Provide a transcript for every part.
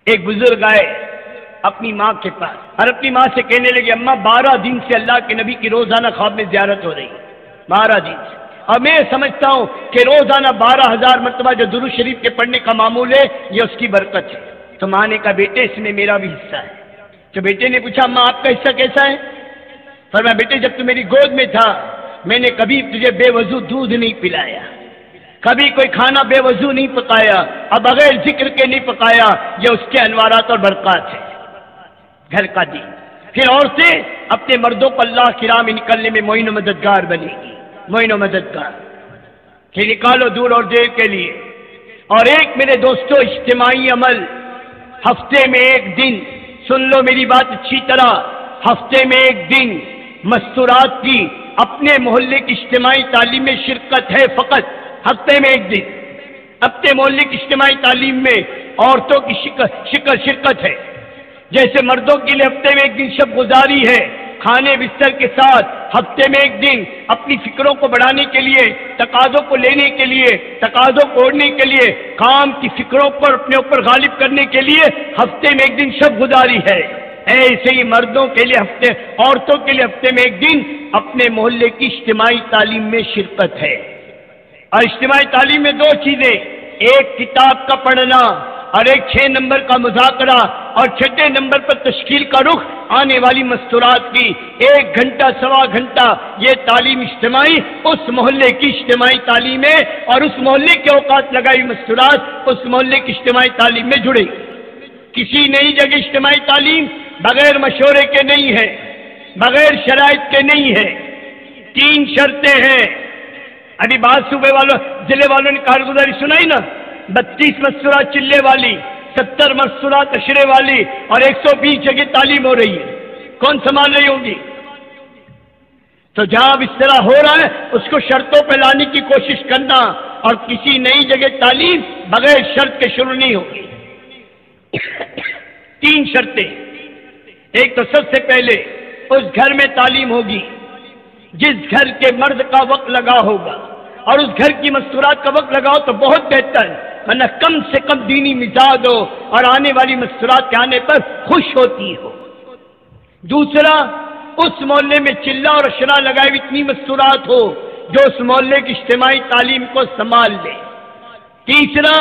ایک بزرگ آئے اپنی ماں کے پاس اور اپنی ماں سے کہنے لگے اماں 12 دن سے اللہ کے نبی کی روزانہ خواب میں زیارت ہو رہی ہے، 12 دن سے، اور میں سمجھتا ہوں کہ روزانہ 12,000 مرتبہ جو درود شریف کے پڑھنے کا معمول ہے یہ اس کی برکت ہے۔ تو ماں نے کہا بیٹے اس میں میرا بھی حصہ ہے۔ تو بیٹے نے پوچھا ماں آپ کا حصہ کیسا ہے؟ فرمایا بیٹے جب تو میری گود میں تھا میں نے کبھی تجھے بے وضو دودھ نہیں پلایا، کبھی کوئی کھانا بے وضو نہیں پکایا، اب بغیر ذکر کے نہیں پکایا، یہ اس کے انوارات اور برکات ہے گھر کا دین۔ پھر عورتیں اپنے مردوں کو اللہ کی راہ میں نکلنے میں معین و مددگار بنے گی، معین و مددگار کہ نکالو دور اور دیر کے لیے۔ اور ایک میرے دوستو اجتماعی عمل، ہفتے میں ایک دن، سن لو میری بات اچھی طرح، ہفتے میں ایک دن مستورات کی اپنے محلے کی اجتماعی تعلیم میں شرکت ہے فقط، ہفتے میں ایک دن اپنے محلے کی اجتماعی تعلیم میں عورتوں کی شرکت ہے، جیسے مردوں کے لیے ہفتے میں ایک دن شب گزاری ہے، کھانے بستر کے ساتھ ہفتے میں ایک دن اپنی فکروں کو بڑھانے کے لیے، تقاضوں کو لینے کے لیے، تقاضوں کو اوڑھنے کے لیے، کام کی فکروں پر اپنے اوپر غالب کرنے کے لیے ہفتے میں ایک دن شب گزاری ہے، ایسے ہی مردوں کے لیے عورتوں کے لیے ہفتے میں ایک دن اپنے محلے کی اجتماعی تعلیم میں شرکت ہے۔ اور اجتماعی تعلیم میں دو چیزیں، ایک کتاب کا پڑھنا اور ایک 6 نمبر کا مذاکرہ، اور 6 نمبر پر تشکیل کا رخ آنے والی مستورات کی 1 گھنٹہ سوا گھنٹہ یہ تعلیم اجتماعی اس محلے کی اجتماعی تعلیم ہے، اور اس محلے کے اوقات لگائی مستورات اس محلے کی اجتماعی تعلیم میں جڑے۔ کسی نئی جگہ اجتماعی تعلیم بغیر مشورے کے نہیں ہے، بغیر شرائط کے نہیں ہے، 3 شرطیں ہیں۔ ابھی بعض صوبے والوں ضلع والوں نے کارگزاری سنائی نا، 32 مستورات چلے والی، 70 مستورات اشرے والی، اور 120 جگہ تعلیم ہو رہی ہے، کون سنبھال رہی ہوگی؟ تو جہاں اب اس طرح ہو رہا ہے اس کو شرطوں پہ لانے کی کوشش کرنا، اور کسی نئی جگہ تعلیم بغیر شرط کے شروع نہیں ہوگی۔ 3 شرطیں، ایک تو سب سے پہلے اس گھر میں تعلیم ہوگی جس گھر کے مرد کا وقت لگا ہوگا، اور اس گھر کی مستورات کا وقت لگاؤ تو بہت بہتر، ورنہ کم سے کم دینی مزاج ہو اور آنے والی مستورات کے آنے پر خوش ہوتی ہو۔ دوسرا، اس محلے میں چلہ اور اشرا لگائے ہوئی اتنی مستورات ہو جو اس محلے کی اجتماعی تعلیم کو سنبھال لے۔ تیسرا،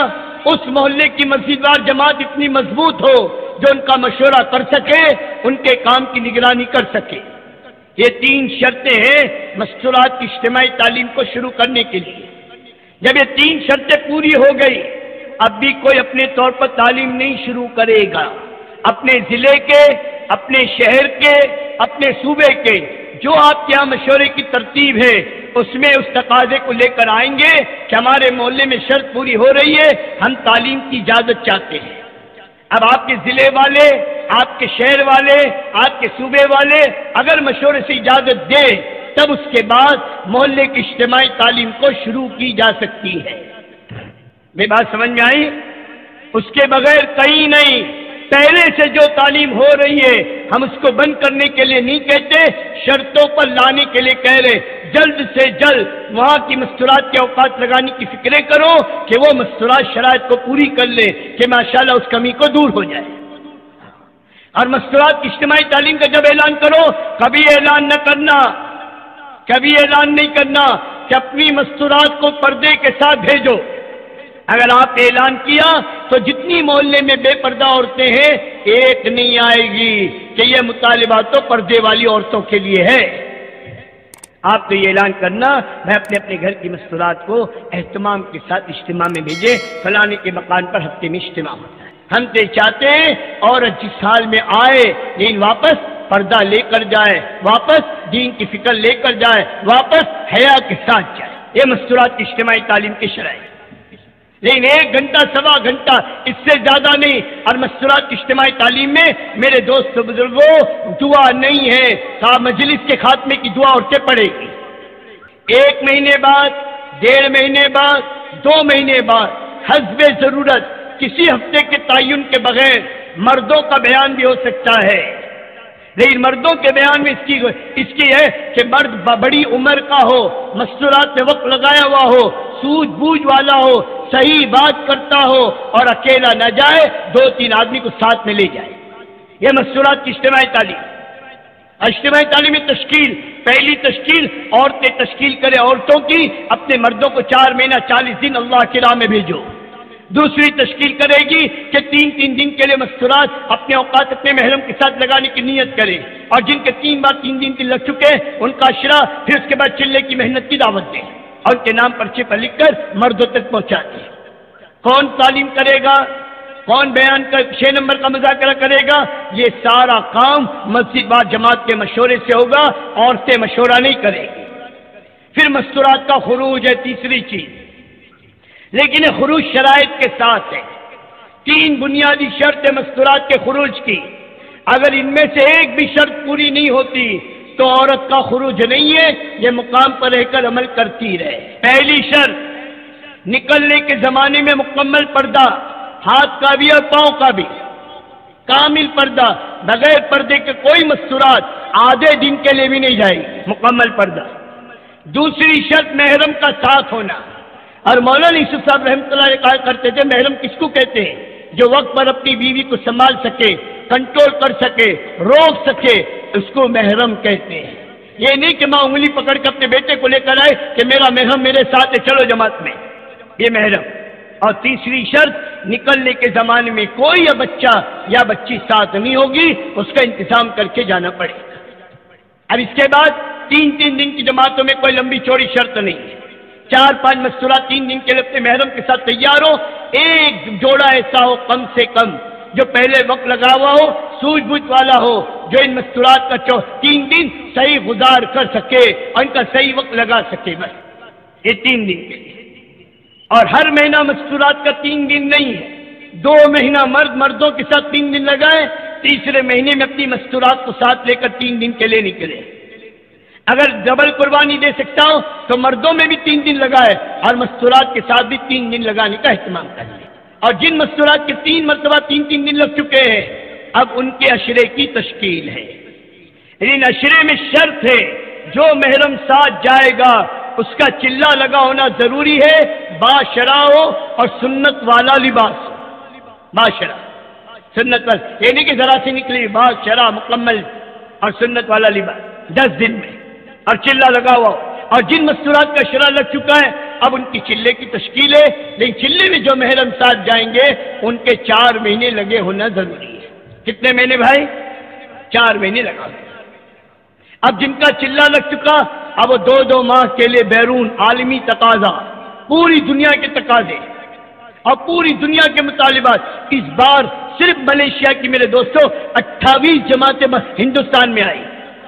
اس محلے کی مسجد وار جماعت اتنی مضبوط ہو جو ان کا مشورہ کر سکے، ان کے کام کی نگرانی کر سکے۔ یہ 3 شرطیں ہیں مستورات کی اجتماعی تعلیم کو شروع کرنے کے لیے۔ جب یہ 3 شرطیں پوری ہو گئی، اب بھی کوئی اپنے طور پر تعلیم نہیں شروع کرے گا، اپنے ضلع کے، اپنے شہر کے، اپنے صوبے کے جو آپ کے یہاں مشورے کی ترتیب ہے اس میں اس تقاضے کو لے کر آئیں گے کہ ہمارے محلے میں شرط پوری ہو رہی ہے، ہم تعلیم کی اجازت چاہتے ہیں۔ اب آپ کے ضلع والے، آپ کے شہر والے، آپ کے صوبے والے اگر مشورے سے اجازت دے تب اس کے بعد محلے کی اجتماعی تعلیم کو شروع کی جا سکتی ہے۔ میری بات سمجھ میں آئی؟ اس کے بغیر کہیں نہیں۔ پہلے سے جو تعلیم ہو رہی ہے ہم اس کو بند کرنے کے لیے نہیں کہتے، شرطوں پر لانے کے لیے کہہ رہے۔ جلد سے جلد وہاں کی مستورات کے اوقات لگانے کی فکریں کرو کہ وہ مستورات شرائط کو پوری کر لے کہ ماشاءاللہ اس کمی کو دور ہو جائے۔ اور مستورات کی اجتماعی تعلیم کا جب اعلان کرو، کبھی اعلان نہ کرنا، کبھی اعلان نہیں کرنا کہ اپنی مستورات کو پردے کے ساتھ بھیجو۔ اگر آپ نے اعلان کیا تو جتنی محلے میں بے پردہ عورتیں ہیں ایک نہیں آئے گی کہ یہ مطالبات تو پردے والی عورتوں کے لیے ہے۔ آپ تو یہ اعلان کرنا میں اپنے گھر کی مستورات کو اہتمام کے ساتھ اجتماع میں بھیجے، فلانے کے مکان پر ہفتے میں اجتماع ہوتا ہے۔ ہم تو چاہتے ہیں عورت جس حال میں آئے لیکن واپس پردہ لے کر جائے، واپس دین کی فکر لے کر جائے، واپس حیا کے ساتھ جائے۔ یہ مستورات کی اجتماعی تعلیم کی شرائط، لیکن 1 گھنٹہ سوا گھنٹہ اس سے زیادہ نہیں۔ اور مستورات کی اجتماعی تعلیم میں میرے دوست بزرگوں دعا نہیں ہے، صاحب مجلس کے خاتمے کی دعا عورتیں پڑھے گی۔ 1 مہینے بعد، 1.5 مہینے بعد، 2 مہینے بعد حسب ضرورت کسی ہفتے کے تعین کے بغیر مردوں کا بیان بھی ہو سکتا ہے، لیکن مردوں کے بیان میں اس کی ہے کہ مرد بڑی عمر کا ہو، مستورات میں وقت لگایا ہوا ہو، سوجھ بوجھ والا ہو، صحیح بات کرتا ہو اور اکیلا نہ جائے، 2-3 آدمی کو ساتھ میں لے جائے۔ یہ مستورات کی اجتماعی تعلیم۔ اجتماعی تعلیمی تشکیل، پہلی تشکیل عورتیں تشکیل کرے عورتوں کی، اپنے مردوں کو 4 مہینہ 40 دن اللہ کی راہ میں بھیجو۔ دوسری تشکیل کرے گی کہ 3 دن کے لیے مستورات اپنے اوقات اپنے محرم کے ساتھ لگانے کی نیت کرے، اور جن کے 3 بار 3 دن لگ چکے ان کا عشرہ، پھر اس کے بعد چلے کی محنت کی دعوت دے اور ان کے نام پرچے پر لکھ کر مردوں تک پہنچا دے۔ کون تعلیم کرے گا؟ کون بیان کر 6 نمبر کا مذاکرہ کرے گا؟ یہ سارا کام مسجد بار جماعت کے مشورے سے ہوگا، عورتیں مشورہ نہیں کرے گی۔ پھر مستورات کا خروج ہے تیسری چیز، لیکن یہ خروج شرائط کے ساتھ ہے۔ 3 بنیادی شرط ہے مستورات کے خروج کی، اگر ان میں سے ایک بھی شرط پوری نہیں ہوتی تو عورت کا خروج نہیں ہے، یہ مقام پر رہ کر عمل کرتی رہے۔ پہلی شرط، نکلنے کے زمانے میں مکمل پردہ، ہاتھ کا بھی اور پاؤں کا بھی کامل پردہ، بغیر پردے کے کوئی مستورات آدھے دن کے لیے بھی نہیں جائے گی، مکمل پردہ۔ دوسری شرط محرم کا ساتھ ہونا، اور مولانا یوسف صاحب رحمۃ اللہ علیہ کہا کرتے تھے محرم کس کو کہتے ہیں؟ جو وقت پر اپنی بیوی کو سنبھال سکے، کنٹرول کر سکے، روک سکے، اس کو محرم کہتے ہیں۔ یہ نہیں کہ ماں انگلی پکڑ کے اپنے بیٹے کو لے کر آئے کہ میرا محرم میرے ساتھ ہے، چلو جماعت میں، یہ محرم۔ اور تیسری شرط، نکلنے کے زمانے میں کوئی یا بچہ یا بچی ساتھ نہیں ہوگی، اس کا انتظام کر کے جانا پڑے گا۔ اب اس کے بعد 3 دن کی جماعتوں میں کوئی لمبی چوڑی شرط نہیں ہے، 4-5 مستورات 3 دن کے لیے اپنے محرم کے ساتھ تیار ہو، ایک جوڑا ایسا ہو کم سے کم جو پہلے وقت لگا ہوا ہو، سوجھ بوجھ والا ہو، جو ان مستورات کا 3 دن صحیح گزار کر سکے اور ان کا صحیح وقت لگا سکے، بس یہ 3 دن کے لیے۔ اور ہر مہینہ مستورات کا 3 دن نہیں ہے، 2 مہینہ مردوں کے ساتھ 3 دن لگائے، تیسرے مہینے میں اپنی مستورات کو ساتھ لے کر 3 دن کے لیے نکلے۔ اگر ڈبل قربانی دے سکتا ہو تو مردوں میں بھی 3 دن لگائے اور مستورات کے ساتھ بھی 3 دن لگانے کا اہتمام کر لے۔ اور جن مستورات کے 3 مرتبہ 3 دن لگ چکے ہیں، اب ان کے عشرے کی تشکیل ہے۔ ان عشرے میں شرط ہے جو محرم ساتھ جائے گا اس کا چلہ لگا ہونا ضروری ہے، باشرا ہو اور سنت والا لباس ہو۔ باشرا سنت والا، یہ نہیں کہ ذرا سے نکلی، باشرا مکمل اور سنت والا لباس 10 دن میں، اور چلہ لگا ہوا ہو۔ اور جن مستورات کا شرع لگ چکا ہے اب ان کی چلے کی تشکیل ہے، لیکن چلے میں جو محرم ساتھ جائیں گے ان کے 4 مہینے لگے ہونا ضروری ہے۔ کتنے مہینے بھائی؟ 4 مہینے لگا۔ اب جن کا چلہ لگ چکا اب وہ 2 ماہ کے لیے بیرون عالمی تقاضا، پوری دنیا کے تقاضے اور پوری دنیا کے مطالبات۔ اس بار صرف ملیشیا کی میرے دوستوں 28 جماعتیں ہندوستان میں آئی،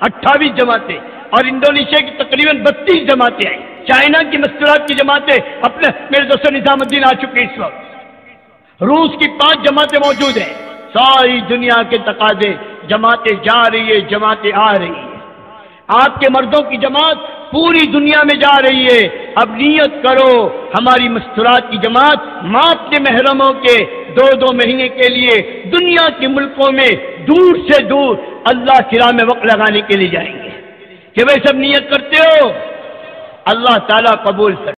28 جماعتیں، اور انڈونیشیا کی تقریباً 32 جماعتیں آئیں۔ چائنا کی مستورات کی جماعتیں اپنے میرے دوستوں نظام الدین آ چکے اس وقت، روس کی 5 جماعتیں موجود ہیں۔ ساری دنیا کے تقاضے، جماعتیں جا رہی ہے، جماعتیں آ رہی ہیں۔ آپ کے مردوں کی جماعت پوری دنیا میں جا رہی ہے۔ اب نیت کرو ہماری مستورات کی جماعت ماں اپنے محرموں کے 2 مہینے کے لیے دنیا کے ملکوں میں دور سے دور اللہ کی راہ میں وقت لگانے کے لیے جائیں گے۔ کہ بھائی سب نیت کرتے ہو؟ اللہ تعالیٰ قبول کرے۔